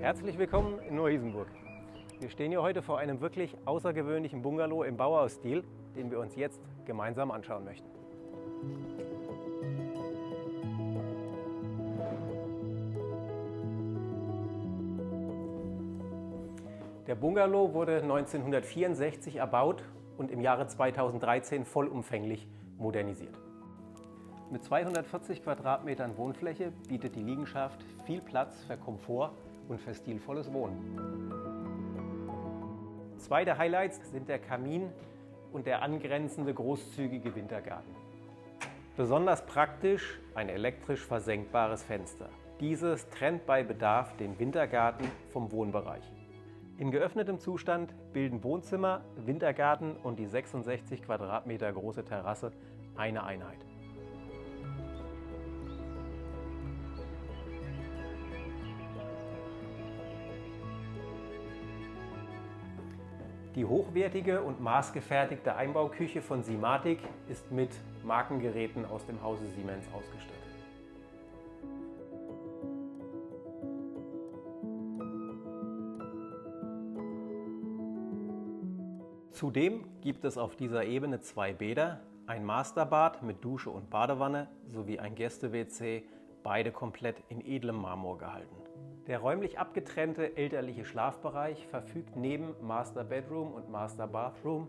Herzlich willkommen in Neu-Isenburg. Wir stehen hier heute vor einem wirklich außergewöhnlichen Bungalow im Bauhausstil, den wir uns jetzt gemeinsam anschauen möchten. Der Bungalow wurde 1964 erbaut und im Jahre 2013 vollumfänglich modernisiert. Mit 240 Quadratmetern Wohnfläche bietet die Liegenschaft viel Platz für Komfort und für stilvolles Wohnen. Zwei der Highlights sind der Kamin und der angrenzende großzügige Wintergarten. Besonders praktisch ein elektrisch versenkbares Fenster. Dieses trennt bei Bedarf den Wintergarten vom Wohnbereich. In geöffnetem Zustand bilden Wohnzimmer, Wintergarten und die 66 Quadratmeter große Terrasse eine Einheit. Die hochwertige und maßgefertigte Einbauküche von Simatic ist mit Markengeräten aus dem Hause Siemens ausgestattet. Zudem gibt es auf dieser Ebene zwei Bäder, ein Masterbad mit Dusche und Badewanne sowie ein Gäste-WC, beide komplett in edlem Marmor gehalten. Der räumlich abgetrennte elterliche Schlafbereich verfügt neben Master Bedroom und Master Bathroom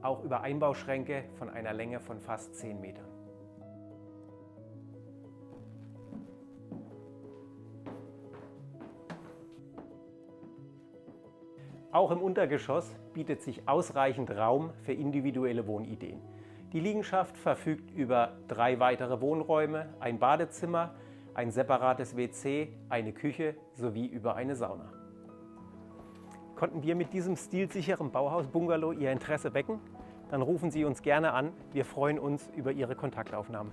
auch über Einbauschränke von einer Länge von fast 10 Metern. Auch im Untergeschoss bietet sich ausreichend Raum für individuelle Wohnideen. Die Liegenschaft verfügt über 3 weitere Wohnräume, ein Badezimmer, ein separates WC, eine Küche sowie über eine Sauna. Konnten wir mit diesem stilsicheren Bauhaus-Bungalow Ihr Interesse wecken? Dann rufen Sie uns gerne an. Wir freuen uns über Ihre Kontaktaufnahmen.